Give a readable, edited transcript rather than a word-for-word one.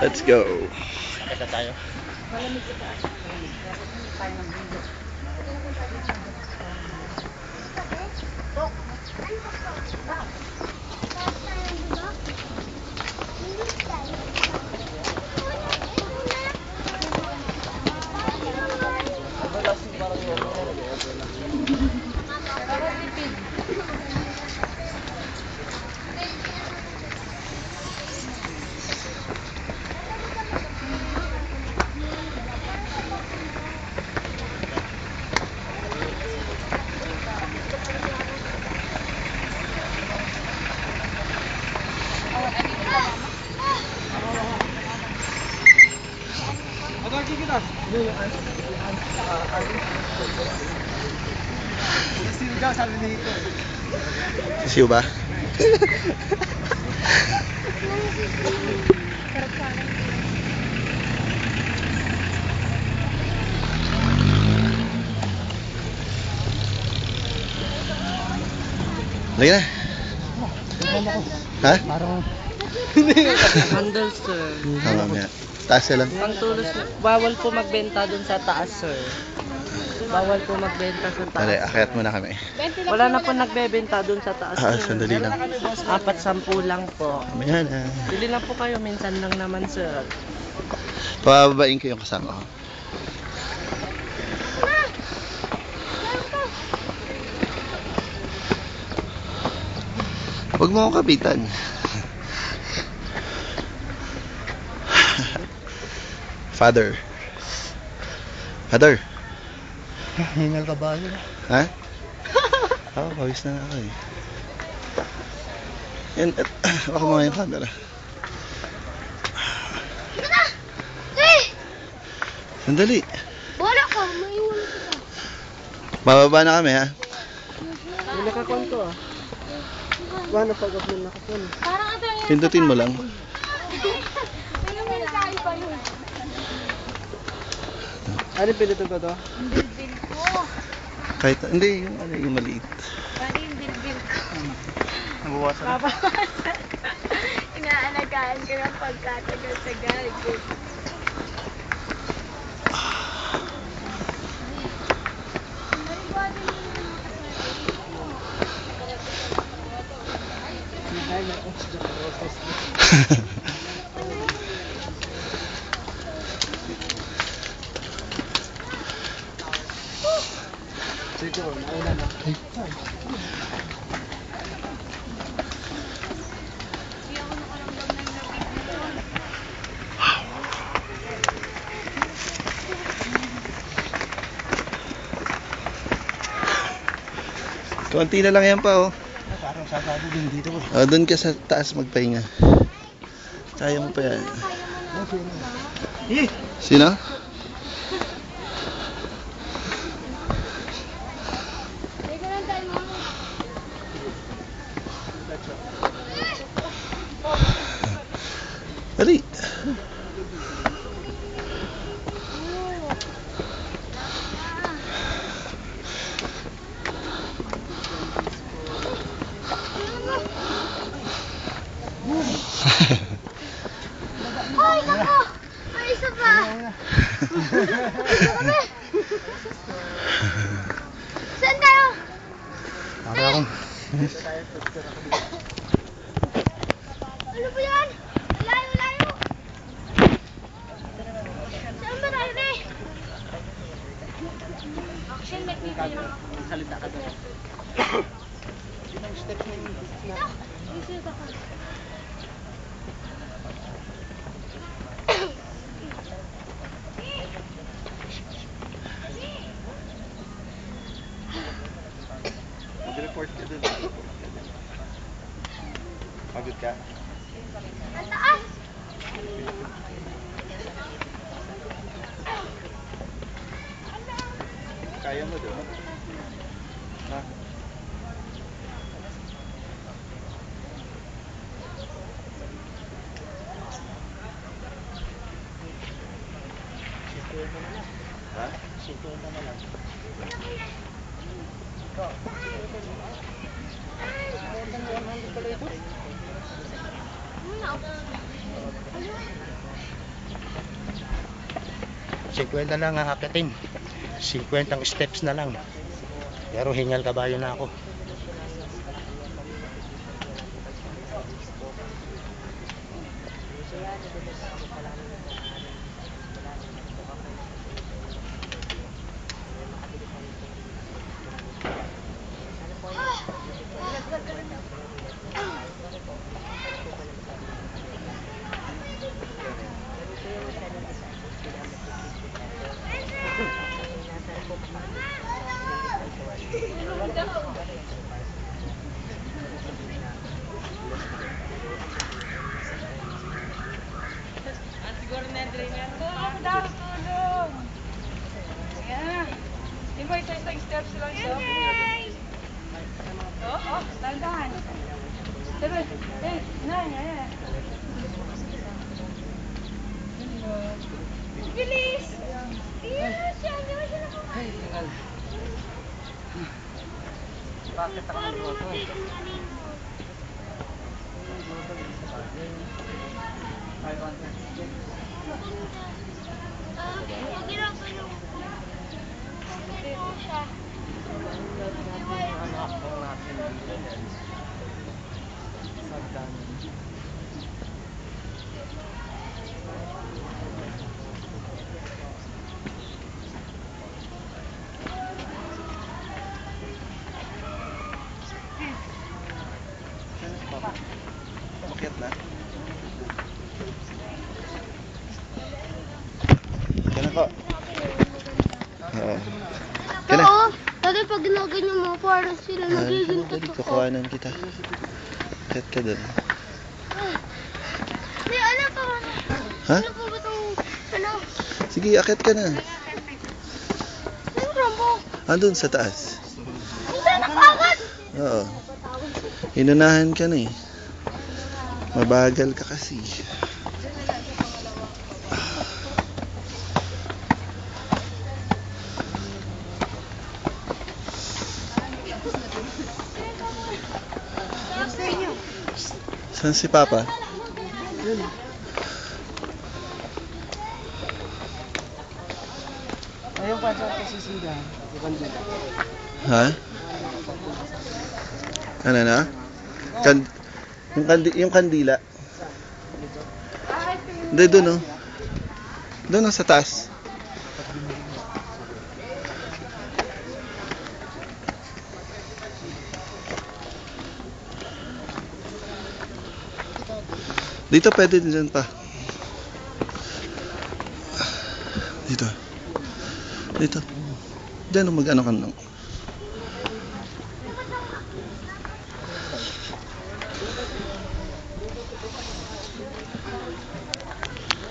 Let's go. Kita tayo. Sisiw ba? Lagi na. Ha? Parang handle, sir. Tama nga. Taas na lang. Pangtulos, bawal po magbenta dun sa taas, sir. Bawal po magbenta sa taas. Dali, akyat muna kami. Wala na po nagbebenta dun sa taas, sir. Sandali lang. 4-10 lang po. Mamaya na. Bili lang po kayo, minsan lang naman, sir. Pababain ko yung kasama ko. Huwag mo akong kapitan. Father. Father. Hingal ka ba? Ha? Oo, pawis na ako eh. Yan, baka mo nga yung camera. Sandali. Wala ka, maiwan kita. Bababa na kami ha. May nakakonto ah. Paano pag-upload nakapon? Parang ito yung Pindutin mo lang. Ano mo nakain pa yun? Ano pinito ko to? Bilbil ko. Kahit, hindi, yung maliit. Paano yung bilbil ko? Nabawasan. Inaalagaan ka ng pagkatagal-tagal. Sige, nauna na. Konti na lang yan pa oh. Parang sasado din dito ko. Doon ka sa taas magpahinga. Kaya mo pa yan. Sino? Teka lang tayo mo. Dali. Ay, nako! May isa pa! Saan tayo? Para akong... Ano ba yan? Layo, layo! Saan ba tayo, ne? Action, make me feel. Salita ka doon. Ito! Isit ako. Mag-report ka dun. Pagod ka? Ang taas! Kaya mo dun? Ha? Ha? Muna ako. Ano? 50 lang ang akitin. 50 steps na lang. Pero hingal kabayo na ako. Siguro na drain yan. Tulong daw, tulong. Ayan. Di ba isang steps lang siya? Oo, dandan. 7, 8, 9, ayan. Bilis! Yes! Yan! Di ba siya nakuha? Ay, tinggal. Bakit ako nag-roto? Nagiraw ko yung... Nagiraw ko siya. Anak ko natin dito yan. Sagdan. Umakyat na. Kaya ko. Oo. Kaya. Oo. Dati pag ginaganyan mo, parang sila nagiging Dali, totoo. kukuhanan kita. Umakyat ka dun. May ano pa ba? Ha? Ano pa ba itong... Ano? Sige, akyat ka na. Yung rambo. Andun sa taas. Hindi na kagad! Oo. Inunahan ka na eh. Mabagal ka kasi. Saan si Papa? Ayun pa sa kasisigan. Ha? Ano na? Yung kandila. Hindi, doon oh. Doon oh, sa taas. Dito pwede dyan pa. Dito. Dito. Diyan mag-ano ka lang.